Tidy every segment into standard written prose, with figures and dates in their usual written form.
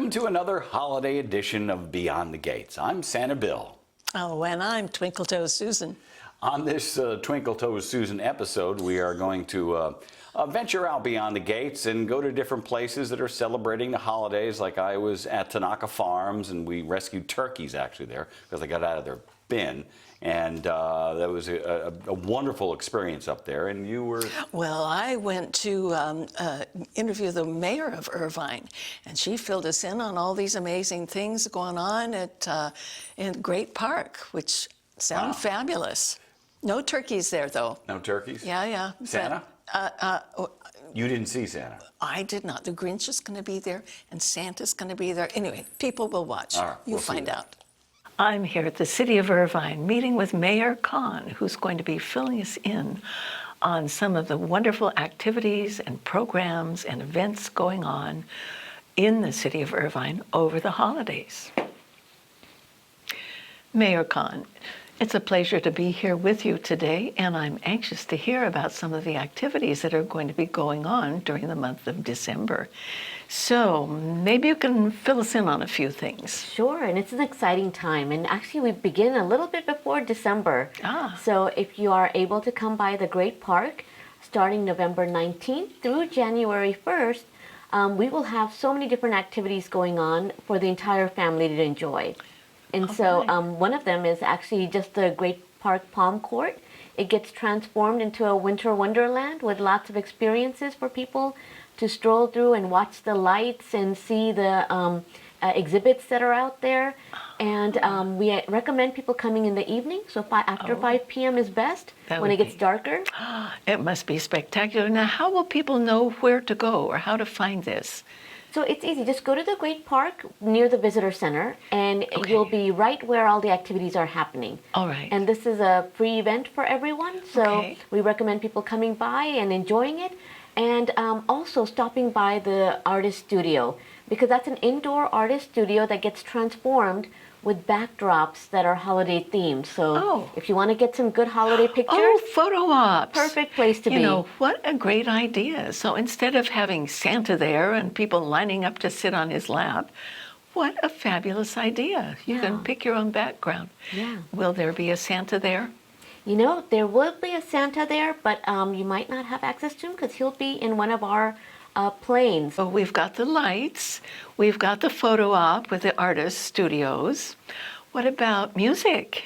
Welcome to another holiday edition of Beyond the Gates. I'm Santa Bill. Oh, and I'm Twinkle Toes Susan. On this Twinkle Toes Susan episode, we are going to venture out beyond the gates and go to different places that are celebrating the holidays. Like I was at Tanaka Farms and we rescued turkeys actually there because they got out of their bin. And that was a wonderful experience up there. And you were? Well, I went to interview the mayor of Irvine, and she filled us in on all these amazing things going on at in Great Park, which sound fabulous. No turkeys there, though. No turkeys? Yeah. Santa? You didn't see Santa? I did not. The Grinch is going to be there, and Santa's going to be there. Anyway, people will watch. All right, You'll find out. I'm here at the city of Irvine meeting with Mayor Khan, who's going to be filling us in on some of the wonderful activities and programs and events going on in the city of Irvine over the holidays. Mayor Khan, it's a pleasure to be here with you today, and I'm anxious to hear about some of the activities that are going to be going on during the month of December. So maybe you can fill us in on a few things. Sure, and it's an exciting time. And actually we begin a little bit before December. So if you are able to come by the Great Park, starting November 19th through January 1st, we will have so many different activities going on for the entire family to enjoy. And one of them is actually just the Great Park Palm Court. It gets transformed into a winter wonderland with lots of experiences for people to stroll through and watch the lights and see the exhibits that are out there. And we recommend people coming in the evening, so after 5 p.m. is best, when it gets darker. It must be spectacular. Now, how will people know where to go or how to find this? So it's easy. Just go to the Great Park near the Visitor Center, and you'll be right where all the activities are happening. All right. And this is a free event for everyone, so we recommend people coming by and enjoying it. And also stopping by the artist studio, because that's an indoor artist studio that gets transformed with backdrops that are holiday themed. So if you want to get some good holiday pictures, photo ops. Perfect place to be. You know, what a great idea. So instead of having Santa there and people lining up to sit on his lap, what a fabulous idea. You can pick your own background. Yeah. Will there be a Santa there? You know, there will be a Santa there, but you might not have access to him because he'll be in one of our planes. Well, we've got the lights. We've got the photo op with the artist studios. What about music?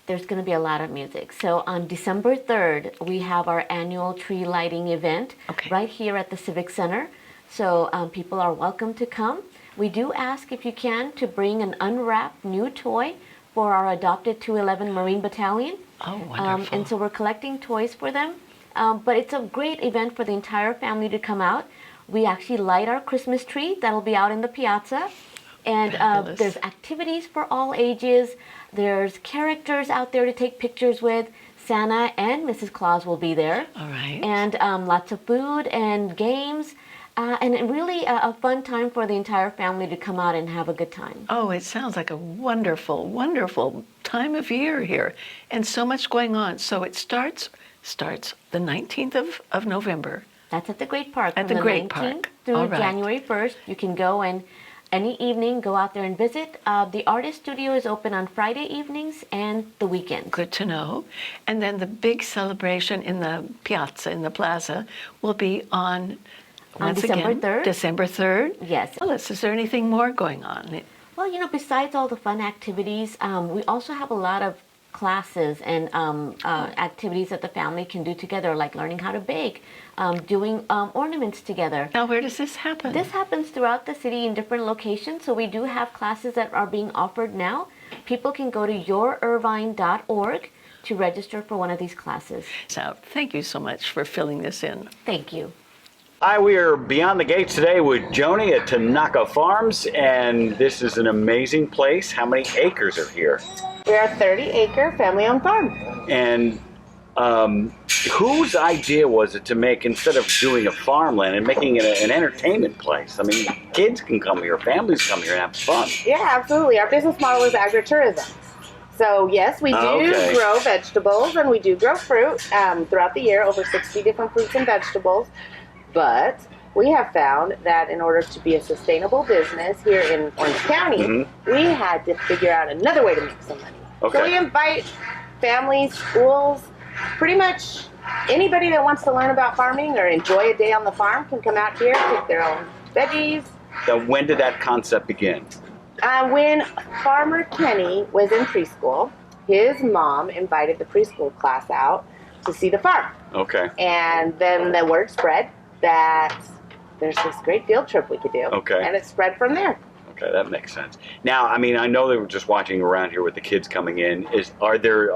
There's going to be a lot of music. So on December 3rd, we have our annual tree lighting event right here at the Civic Center. So people are welcome to come. We do ask, if you can, to bring an unwrapped new toy for our adopted 211 Marine Battalion. Oh, wonderful. And so we're collecting toys for them. But it's a great event for the entire family to come out. We actually light our Christmas tree. That'll be out in the piazza. And there's activities for all ages. There's characters out there to take pictures with. Santa and Mrs. Claus will be there. All right. And lots of food and games. And really a fun time for the entire family to come out and have a good time. Oh, it sounds like a wonderful, wonderful time of year here. And so much going on. So it starts the 19th of November. That's at the Great Park. At the Great Park. Through January 1st. You can go and any evening go out there and visit. The artist studio is open on Friday evenings and the weekends. Good to know. And then the big celebration in the piazza, in the plaza, will be on December 3rd. December 3rd? Yes. Well, is there anything more going on? Well, you know, besides all the fun activities, we also have a lot of classes and activities that the family can do together, like learning how to bake, doing ornaments together. Now, where does this happen? This happens throughout the city in different locations, so we do have classes that are being offered now. People can go to yourirvine.org to register for one of these classes. So, thank you so much for filling this in. Thank you. Hi, we are Beyond the Gates today with Joni at Tanaka Farms, and this is an amazing place. How many acres are here? We're a 30-acre family-owned farm. And whose idea was it to make, instead of doing a farmland and making it an entertainment place? I mean, kids can come here, families come here and have fun. Yeah, absolutely. Our business model is agritourism. So yes, we do grow vegetables and we do grow fruit throughout the year, over 60 different fruits and vegetables. But we have found that in order to be a sustainable business here in Orange County, we had to figure out another way to make some money. Okay. So we invite families, schools, pretty much anybody that wants to learn about farming or enjoy a day on the farm can come out here, pick their own veggies. Now, when did that concept begin? When Farmer Kenny was in preschool, his mom invited the preschool class out to see the farm. Okay. And then the word spread that there's this great field trip we could do. Okay. And it spread from there. Okay, that makes sense. Now, I mean, I know they were just watching around here with the kids coming in. Are there,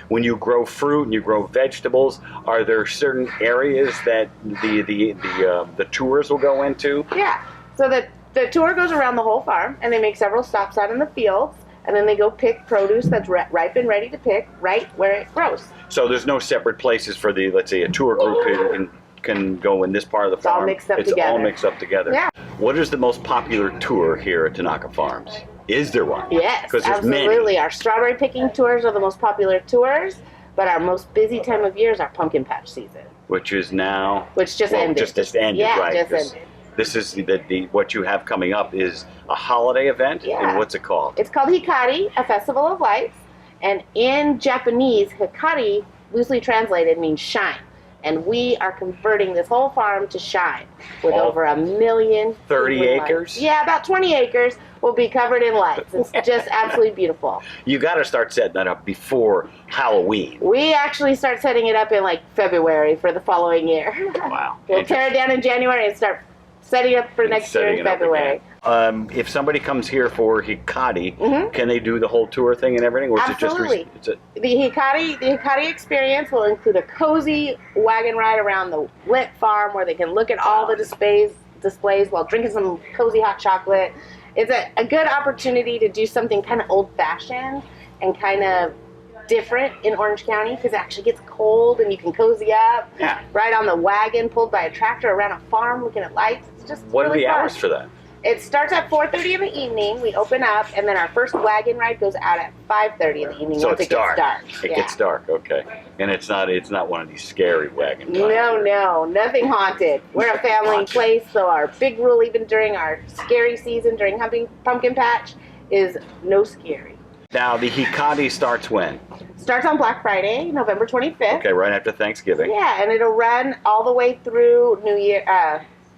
when you grow fruit and you grow vegetables, are there certain areas that the tours will go into? Yeah. So the tour goes around the whole farm, and they make several stops out in the fields, and then they go pick produce that's ripe and ready to pick right where it grows. So there's no separate places for the, let's say, a tour group can go in this part of the farm. All mixed up it's together. all mixed up together. Yeah. What is the most popular tour here at Tanaka Farms? Is there one? Yes, 'Cause there's absolutely. many. Our strawberry picking tours are the most popular tours, but our most busy time of year is our pumpkin patch season, Which is now... which just ended. Just ended, yeah, right. just this, ended. This is the what you have coming up is a holiday event? Yeah. And what's it called? It's called Hikari, a festival of lights, and in Japanese, Hikari, loosely translated, means shine. And we are converting this whole farm to shine with over 1 million. 30 acres? Yeah, about 20 acres will be covered in lights. It's just absolutely beautiful. You got to start setting that up before Halloween. We actually start setting it up in like February for the following year. Wow. We'll tear it down in January and start setting up for next year in February. If somebody comes here for Hikari, can they do the whole tour thing and everything? Or is Absolutely. It just The Hikari experience will include a cozy wagon ride around the lit farm where they can look at all the displays while drinking some cozy hot chocolate. It's a good opportunity to do something kind of old-fashioned and kind of different in Orange County because it actually gets cold and you can cozy up. Yeah. Ride on the wagon pulled by a tractor around a farm looking at lights. It's just What really are the fun. hours for that? It starts at 4:30 in the evening. We open up, and then our first wagon ride goes out at 5:30 in the evening. So once it's it dark. gets dark. It Yeah. gets dark, okay. And it's not one of these scary wagon rides. No, nothing haunted. We're a family place, so our big rule, even during our scary season, during pumpkin patch, is no scary. Now, the Hikari starts when? Starts on Black Friday, November 25th. Okay, right after Thanksgiving. Yeah, and it'll run all the way through New Year,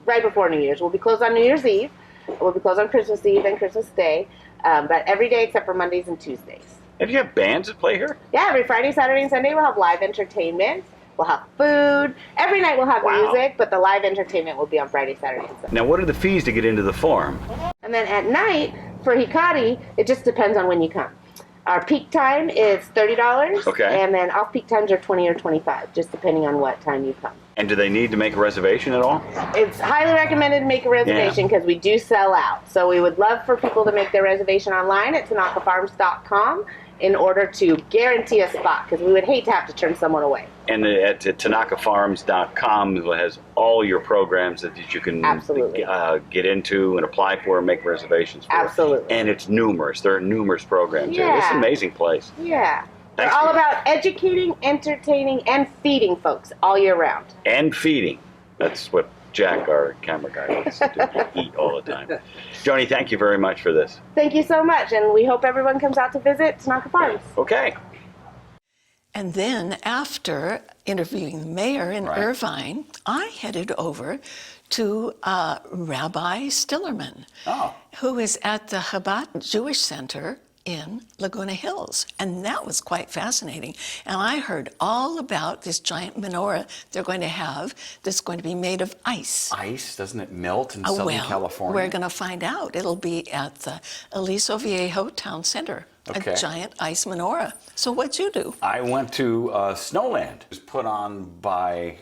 right before New Year's. We'll be closed on New Year's Eve. We'll be closed on Christmas Eve and Christmas Day, but every day except for Mondays and Tuesdays. And do you have bands that play here? Yeah, every Friday, Saturday, and Sunday we'll have live entertainment. We'll have food. Every night we'll have music, but the live entertainment will be on Friday, Saturday, and Sunday. Now, what are the fees to get into the farm? And then at night, for Hikari, it just depends on when you come. Our peak time is $30, Okay. and then off-peak times are $20 or $25, just depending on what time you come. And do they need to make a reservation at all? It's highly recommended to make a reservation because we do sell out. So we would love for people to make their reservation online at tanakafarms.com in order to guarantee a spot, because we would hate to have to turn someone away. And at tanakafarms.com, it has all your programs that you can Absolutely. Get into and apply for and make reservations for. Absolutely. And it's numerous. There are numerous programs here. Yeah. It's an amazing place. Yeah. They're Thanks all for- about educating, entertaining, and feeding folks all year round. And feeding. That's what Jack, our camera guy, wants to do. Eat all the time. Joni, thank you very much for this. Thank you so much, and we hope everyone comes out to visit Tanaka Farms. Okay. And then after interviewing the mayor in Right. Irvine, I headed over to Rabbi Stillerman, who is at the Chabot Jewish Center in Laguna Hills. And that was quite fascinating. And I heard all about this giant menorah they're going to have that's going to be made of ice. Ice, doesn't it melt in Southern Well, California? we're going to find out. It'll be at the Aliso Viejo Town Center, Okay. a giant ice menorah. So what'd you do? I went to Snowland. It was put on by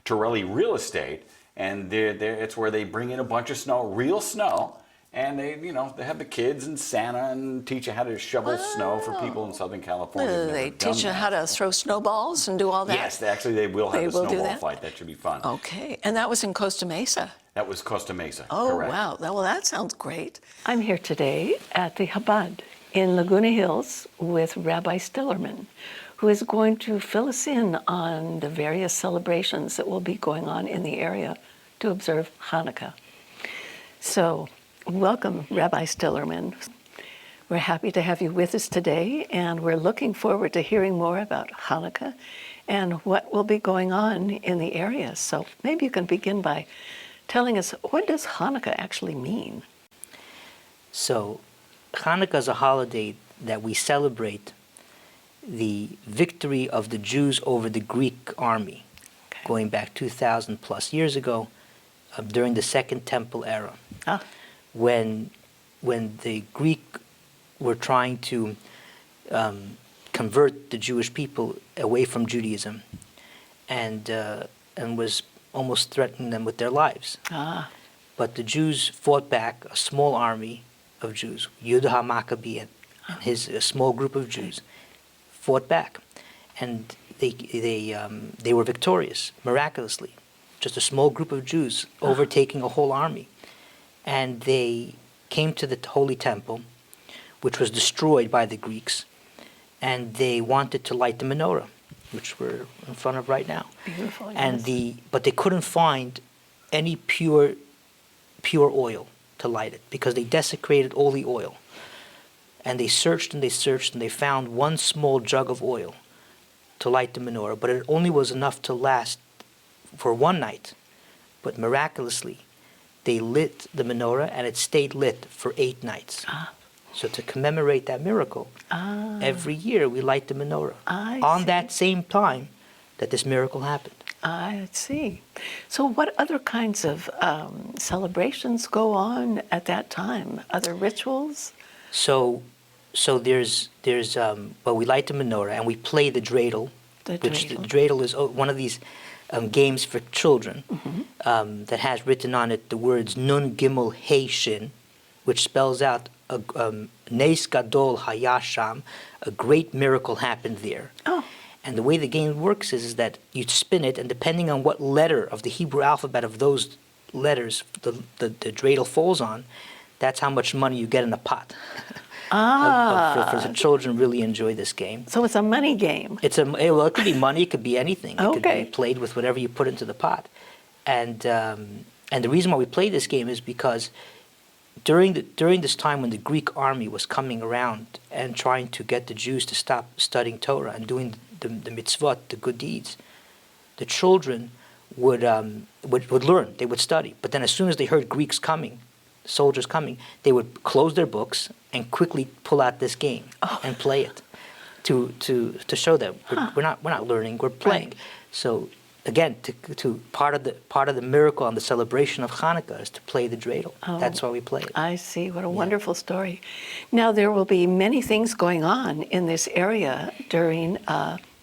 Torelli Real Estate, and it's where they bring in a bunch of snow, real snow, and they have the kids and Santa and teach you how to shovel snow for people in Southern California. who've They never done teach you that. how to throw snowballs and do all that? Yes, they will have They a will do snowball that? fight. That should be fun. Okay, and that was in Costa Mesa. That was Costa Mesa. Oh, correct. wow. Well, that sounds great. I'm here today at the Chabad in Laguna Hills with Rabbi Stillerman, who is going to fill us in on the various celebrations that will be going on in the area to observe Hanukkah. So, welcome, Rabbi Stillerman. We're happy to have you with us today, and we're looking forward to hearing more about Hanukkah and what will be going on in the area. So maybe you can begin by telling us, what does Hanukkah actually mean? So Hanukkah is a holiday that we celebrate the victory of the Jews over the Greek army, going back 2,000 plus years ago, during the Second Temple era, when the Greek were trying to convert the Jewish people away from Judaism, and was almost threatening them with their lives. But the Jews fought back. A small army of Jews, Yehuda Maccabee and a small group of Jews, fought back, and they were victorious miraculously. Just a small group of Jews overtaking a whole army, and they came to the Holy Temple, which was destroyed by the Greeks, and they wanted to light the menorah, which we're in front of right now. Beautiful, and yes. But they couldn't find any pure oil to light it, because they desecrated all the oil. And they searched and they searched, and they found one small jug of oil to light the menorah, but it only was enough to last for one night. But miraculously, they lit the menorah, and it stayed lit for 8 nights. So to commemorate that miracle, every year we light the menorah on that same time that this miracle happened. I see. So what other kinds of celebrations go on at that time? Other rituals? So there's well, we light the menorah and we play the dreidel. The dreidel is one of these games for children that has written on it the words Nun Gimel Hey Shin, which spells out Nes Gadol Hayasham, a great miracle happened there. And the way the game works is that you spin it, and depending on what letter of the Hebrew alphabet of those letters the dreidel falls on, that's how much money you get in a pot. For the children really enjoy this game. So it's a money game. Well, it could be money, it could be anything. It could be played with whatever you put into the pot. And the reason why we play this game is because during this time when the Greek army was coming around and trying to get the Jews to stop studying Torah and doing the mitzvot, the good deeds, the children would learn, they would study. But then as soon as they heard Greeks coming, soldiers coming, they would close their books and quickly pull out this game and play it to show them we're not learning, we're playing. Right. So again, to part of the miracle and the celebration of Hanukkah is to play the dreidel. That's why we play it. I see. What a wonderful story. Now there will be many things going on in this area during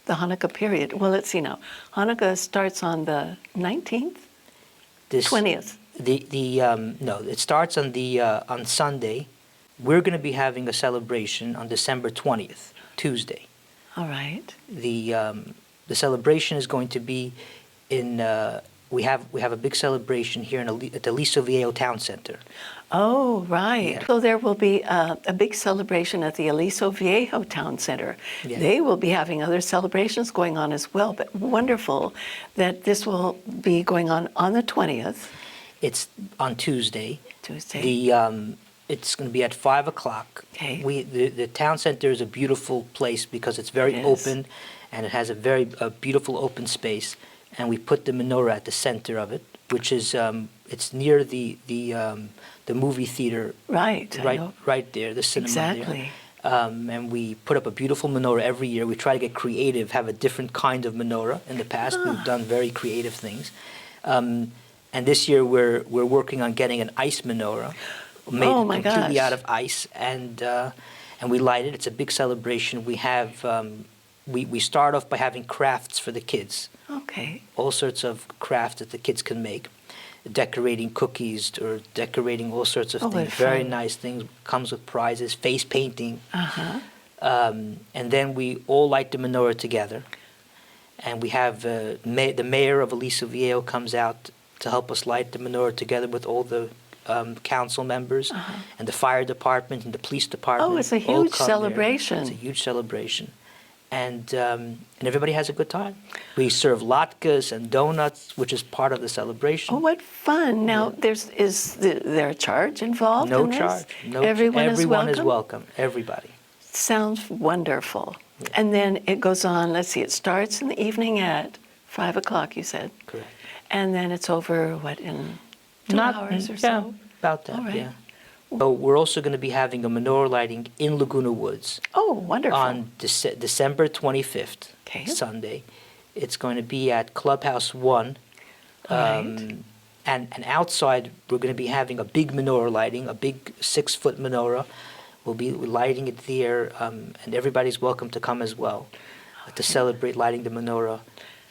the Hanukkah period. Well, let's see now. Hanukkah starts on the 19th, 20th. No, it starts on Sunday. We're going to be having a celebration on December 20th, Tuesday. All right. The celebration is going to be in. We have a big celebration here at the Aliso Viejo Town Center. Oh, right. Yeah. So there will be a big celebration at the Aliso Viejo Town Center. Yeah. They will be having other celebrations going on as well, but wonderful that this will be going on the 20th. It's on Tuesday. Tuesday. It's going to be at 5 o'clock. Okay. The town center is a beautiful place because it's very open, and it has a beautiful open space. And we put the menorah at the center of it, which is it's near the movie theater. Right there, the cinema. Exactly. There. And we put up a beautiful menorah every year. We try to get creative, have a different kind of menorah. In the past, we've done very creative things. And this year we're working on getting an ice menorah made completely out of ice, and we light it. It's a big celebration. We have we start off by having crafts for the kids. Okay. All sorts of crafts that the kids can make, decorating cookies or decorating all sorts of things. Very nice things. Comes with prizes. Face painting. And then we all light the menorah together, and we have the mayor of Aliso Viejo comes out to help us light the menorah together with all the council members and the fire department and the police department. Oh, it's a all huge come there. celebration. It's a huge celebration. And everybody has a good time. We serve latkes and donuts, which is part of the celebration. Oh, what fun! Now, is there a charge involved? No in this? charge. No, everyone is welcome. Everybody. Sounds wonderful. And then it goes on. Let's see. It starts in the evening at 5 o'clock. You said. Correct. And then it's over what in 2 hours or yeah, so. about that. All right. Yeah. So we're also going to be having a menorah lighting in Laguna Woods Oh, wonderful. on December 25th, Okay. Sunday. It's going to be at Clubhouse 1. All right. And outside, we're going to be having a big menorah lighting, a big 6-foot menorah. We'll be lighting it there, and everybody's welcome to come as well to celebrate lighting the menorah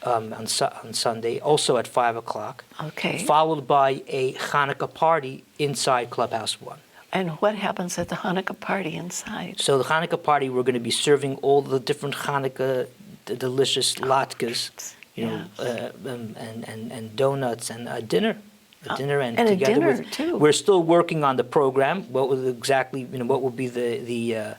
on Sunday, also at 5 o'clock. Okay. Followed by a Hanukkah party inside Clubhouse 1. And what happens at the Hanukkah party inside? So the Hanukkah party, we're going to be serving all the different Hanukkah delicious latkes, and donuts and a dinner. A dinner and a together dinner, with, too. We're still working on the program. What will exactly, what will be the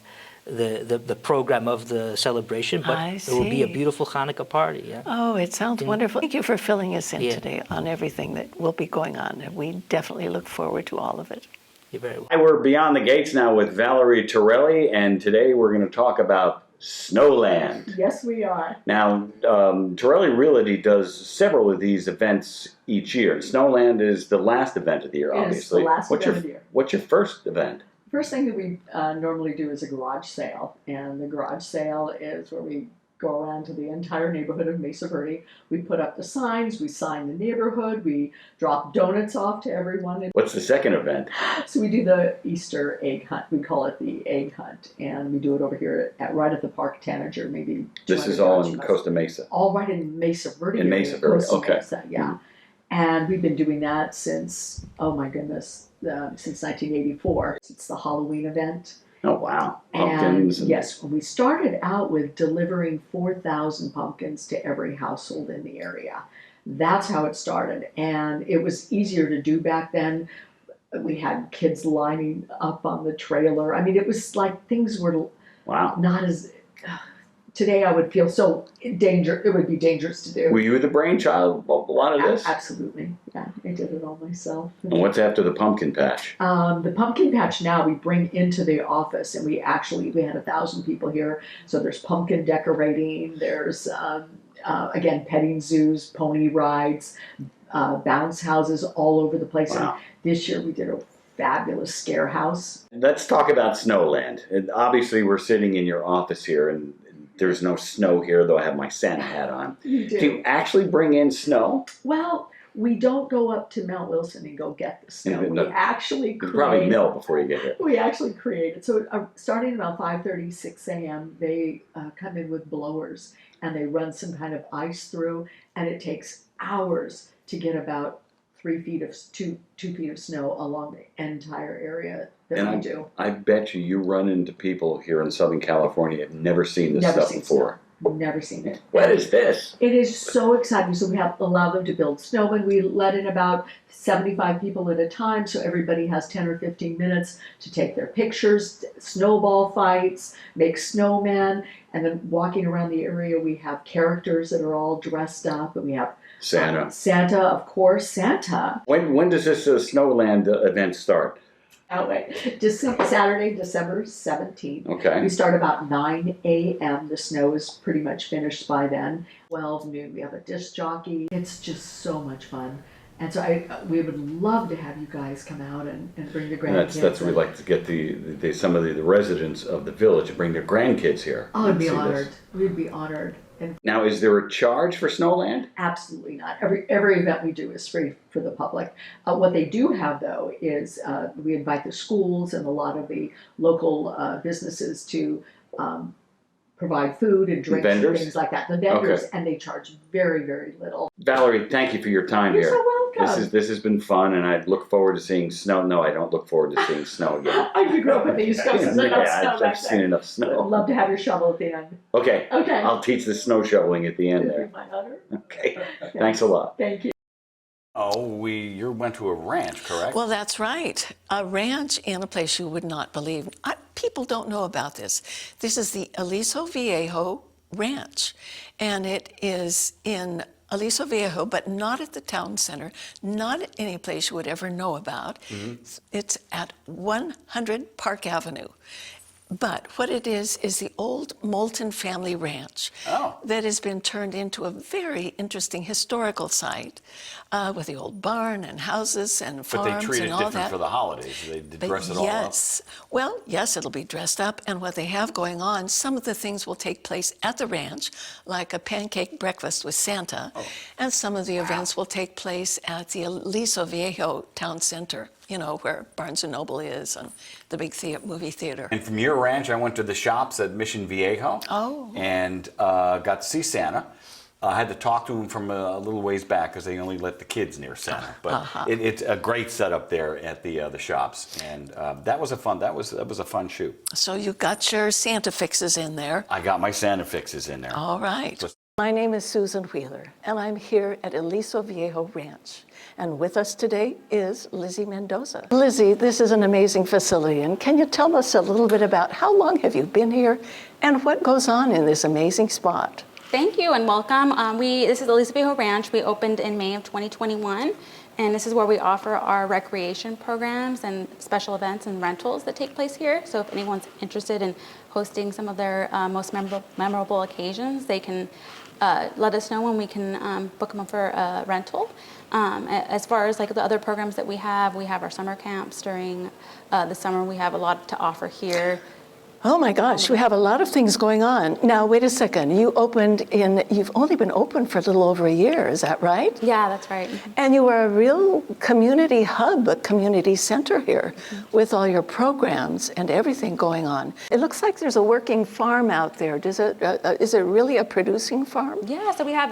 program of the celebration? But I it will be a see. beautiful Hanukkah party. Yeah. Oh, it sounds wonderful. Thank you for filling us in Yeah. today on everything that will be going on. And we definitely look forward to all of it. You're very welcome. Hi, we're beyond the gates now with Valerie Torelli, and today we're going to talk about Snowland. Yes, we are. Now, Torelli Realty does several of these events each year. Snowland is the last event of the year, It is obviously. the last event of the year. What's your first event? First thing that we normally do is a garage sale, and the garage sale is where we go around to the entire neighborhood of Mesa Verde. We put up the signs, we sign the neighborhood, we drop donuts off to everyone. What's the second event? So we do the Easter egg hunt. We call it the egg hunt, and we do it over here right at the Park Tanager, maybe. This 200 is all yards in from us. Costa Mesa. All right in Mesa Verde. In Mesa Verde, Costa okay. Mesa, yeah. And we've been doing that since, oh my goodness, since 1984. It's the Halloween event. Oh, wow. Pumpkins. And yes, we started out with delivering 4,000 pumpkins to every household in the area. That's how it started. And it was easier to do back then. We had kids lining up on the trailer. I mean, it was like things were not as... Today I would feel so it would be dangerous to do. Were you the brainchild of a lot of this? Absolutely. Yeah, I did it all myself. And what's after the pumpkin patch? The pumpkin patch now we bring into the office, and we had 1,000 people here. So there's pumpkin decorating, there's again petting zoos, pony rides, bounce houses all over the place. Wow. And this year we did a fabulous scare house. Let's talk about Snowland. And obviously we're sitting in your office here, and there's no snow here, though I have my Santa hat on. You do. Do you actually bring in snow? Well, we don't go up to Mount Wilson and go get the snow. No. We actually You probably create. melt before you get here. We actually create it. So starting about 5:30, 6 a.m., they come in with blowers and they run some kind of ice through, and it takes hours to get about 2 feet of snow along the entire area that we do. I bet you run into people here in Southern California have never seen this Never stuff seen before. snow. Never seen it. What is this? It is so exciting. So we have allowed them to build snowmen. We let in about 75 people at a time, so everybody has 10 or 15 minutes to take their pictures, snowball fights, make snowmen, and then walking around the area we have characters that are all dressed up, and we have Santa. Santa, of course, Santa. When does this Snowland event start? Oh, wait. Saturday, December 17th. Okay. We start about 9 a.m. The snow is pretty much finished by then. 12 noon, we have a disc jockey. It's just so much fun. And so we would love to have you guys come out and bring the grandkids. That's what we like to get some of the residents of the village to bring their grandkids here. Oh, I'd and be see this. honored. We'd be honored. And Now, is there a charge for Snowland? absolutely not. Every event we do is free for the public. What they do have, though, is we invite the schools and a lot of the local businesses to provide food and drinks and Vendors? things like that. The vendors, Okay. and they charge very, very little. Valerie, thank you for your time You're here. so welcome. This has been fun, and I look forward to seeing snow. No, I don't look forward to seeing snow again. I grew up in the East Coast. There's enough Yeah, snow I've back seen there. enough I'd snow. love to have your shovel at the end. Okay, Okay. I'll teach the snow shoveling at the end It'd there. be my honor. Okay, thanks a lot. Thank you. Oh, you went to a ranch, correct? Well, that's right. A ranch in a place you would not believe. People don't know about this. This is the Aliso Viejo Ranch, and it is in Aliso Viejo, but not at the town center, not at any place you would ever know about. It's at 100 Park Avenue. But what it is the old Moulton family ranch that has been turned into a very interesting historical site with the old barn and houses and farms and all that. But they treat it different for the holidays. They dress it all up. Well, yes, it'll be dressed up. And what they have going on, some of the things will take place at the ranch, like a pancake breakfast with Santa. And some of the events will take place at the Aliso Viejo Town Center, you know, where Barnes & Noble is and the big movie theater. And from your ranch, I went to the shops at Mission Viejo and got to see Santa. I had to talk to him from a little ways back because they only let the kids near Santa. But it's a great setup there at the shops, and that was a fun shoot. So you got your Santa fixes in there. I got my Santa fixes in there. All right. My name is Susan Wheeler, and I'm here at Aliso Viejo Ranch. And with us today is Lizzie Mendoza. Lizzie, this is an amazing facility, and can you tell us a little bit about how long have you been here and what goes on in this amazing spot? Thank you and welcome. This is Aliso Viejo Ranch. We opened in May of 2021, and this is where we offer our recreation programs and special events and rentals that take place here. So if anyone's interested in hosting some of their most memorable occasions, they can let us know when we can book them for a rental. As far as like the other programs that we have our summer camps during the summer. We have a lot to offer here. Oh my gosh, we have a lot of things going on. Now, wait a second. You've only been open for a little over a year, is that right? Yeah, that's right. And you are a real community hub, a community center here with all your programs and everything going on. It looks like there's a working farm out there. Is it really a producing farm? Yeah, so we have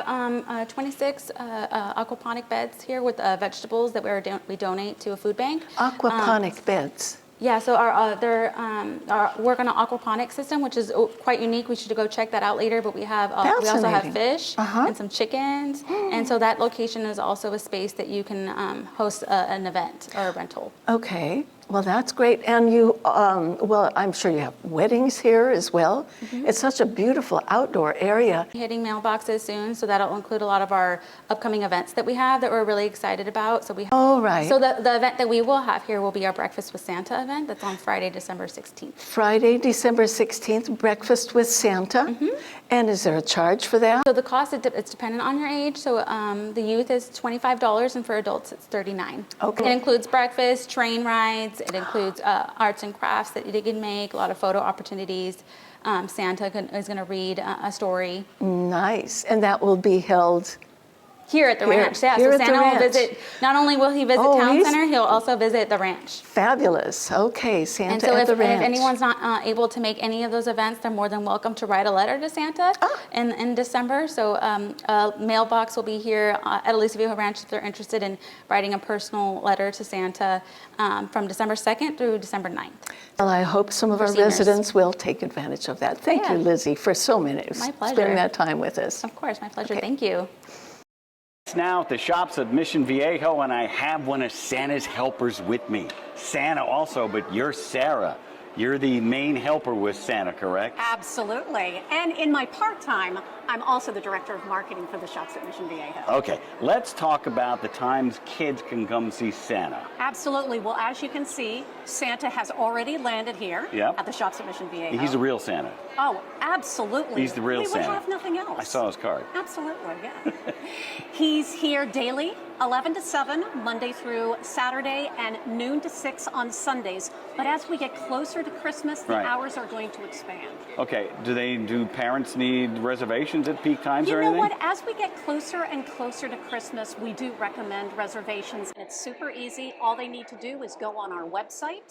26 aquaponic beds here with vegetables that we donate to a food bank. Aquaponic beds. Yeah, so our work on an aquaponic system, which is quite unique. We should go check that out later. But we also have fish and some chickens, and so that location is also a space that you can host an event or a rental. Okay. Well, that's great. And you, I'm sure you have weddings here as well. It's such a beautiful outdoor area. Hitting mailboxes soon, so that'll include a lot of our upcoming events that we have that we're really excited about. So So the event that we will have here will be our Breakfast with Santa event. That's on Friday, December 16th. Friday, December 16th, Breakfast with Santa. And is there a charge for that? So the cost, it's dependent on your age. So the youth is $25, and for adults it's $39. Okay. It includes breakfast, train rides. It includes arts and crafts that you can make, a lot of photo opportunities. Santa is going to read a story. Nice. And that will be held here at the ranch. Yeah, so Santa will visit, not only will he visit Town Center, he'll also visit the ranch. Fabulous. Okay, Santa at the ranch. And so if anyone's not able to make any of those events, they're more than welcome to write a letter to Santa in December. So a mailbox will be here at Aliso Viejo Ranch if they're interested in writing a personal letter to Santa from December 2nd through December 9th. Well, I hope some of our residents will take advantage of that. Thank you, Lizzie, for so many. My pleasure. Spending that time with us. Of course, my pleasure. Thank you. Now at the shops at Mission Viejo, and I have one of Santa's helpers with me. Santa also, but you're Sarah. You're the main helper with Santa, correct? Absolutely. And in my part-time, I'm also the director of marketing for the shops at Mission Viejo. Okay, let's talk about the times kids can come see Santa. Absolutely. Well, as you can see, Santa has already landed here at the shops at Mission Viejo. He's a real Santa. Oh, absolutely. He's the real Santa. We would have nothing else. I saw his card. Absolutely, yeah. He's here daily, 11 to 7, Monday through Saturday, and noon to 6 on Sundays. But as we get closer to Christmas, the hours are going to expand. Okay, do parents need reservations at peak times or anything? You know what, as we get closer and closer to Christmas, we do recommend reservations. It's super easy. All they need to do is go on our website,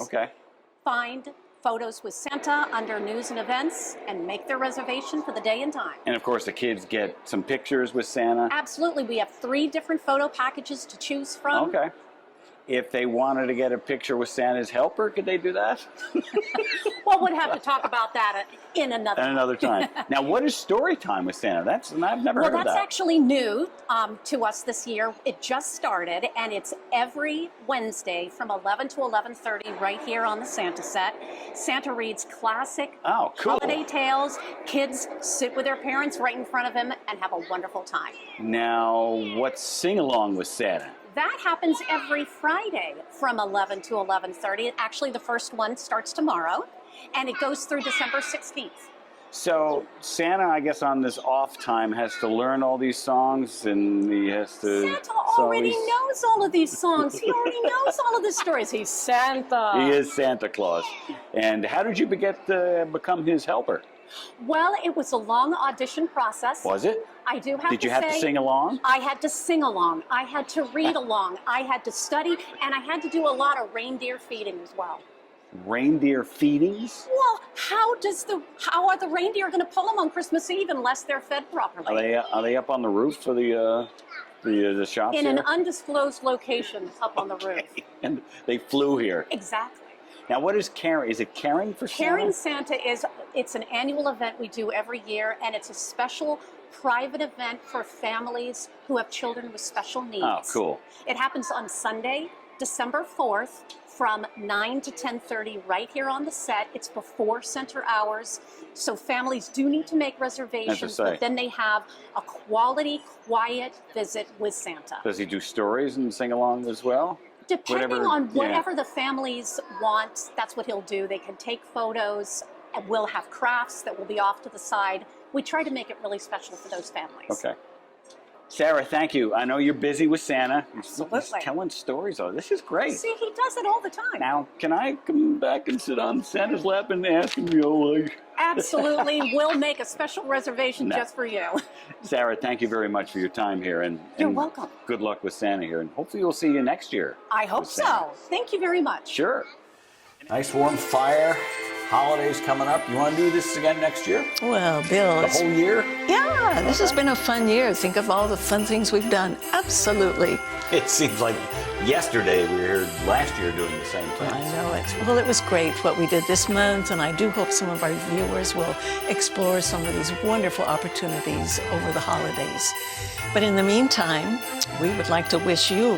find Photos with Santa under News and Events, and make their reservation for the day and time. And of course, the kids get some pictures with Santa. Absolutely. We have 3 different photo packages to choose from. Okay. if they wanted to get a picture with Santa's helper, could they do that? Well, we'll have to talk about that in another time. Now, what is story time with Santa? I've never heard of that. Well, that's actually new to us this year. It just started, and it's every Wednesday from 11 to 11:30 right here on the Santa set. Santa reads classic holiday tales. Kids sit with their parents right in front of him and have a wonderful time. Now, what's sing-along with Santa? That happens every Friday from 11 to 11:30. Actually, the first one starts tomorrow, and it goes through December 16th. So Santa, I guess, on this off time has to learn all these songs, and he has to... Santa already knows all of these songs. He already knows all of the stories. He's Santa. He is Santa Claus. And how did you become his helper? Well, it was a long audition process. Was it? I do have to say... Did you have to sing along? I had to sing along. I had to read along. I had to study, and I had to do a lot of reindeer feeding as well. Reindeer feedings? Well, how are the reindeer going to pull them on Christmas Eve unless they're fed properly? Are they up on the roof of the shops In here? an undisclosed location up on the roof. And they flew here. Exactly. Now, what is Caring? Is it Caring for Santa? Caring Santa it's an annual event we do every year, and it's a special private event for families who have children with special needs. Oh, cool. It happens on Sunday, December 4th, from 9 to 10:30 right here on the set. It's before center hours, so families do need to make reservations, but then they have a quality, quiet visit with Santa. Does he do stories and sing along as well? Depending on whatever the families want, that's what he'll do. They can take photos, and we'll have crafts that will be off to the side. We try to make it really special for those families. Okay. Sarah, thank you. I know you're busy with Santa. Absolutely. He's telling stories. Oh, this is great. See, he does it all the time. Now, can I come back and sit on Santa's lap and ask him, Absolutely. We'll make a special reservation just for you. Sarah, thank you very much for your time here. You're welcome. Good luck with Santa here. And hopefully we'll see you next year. I hope so. Thank you very much. Sure. Nice warm fire. Holidays coming up. You want to do this again next year? Well, Bill, The whole year? yeah, this has been a fun year. Think of all the fun things we've done. Absolutely. It seems like yesterday we were here last year doing the same thing. I know it. Well, it was great what we did this month, and I do hope some of our viewers will explore some of these wonderful opportunities over the holidays. But in the meantime, we would like to wish you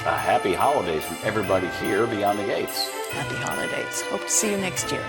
A happy holidays from everybody here beyond the gates. happy holidays. Hope to see you next year.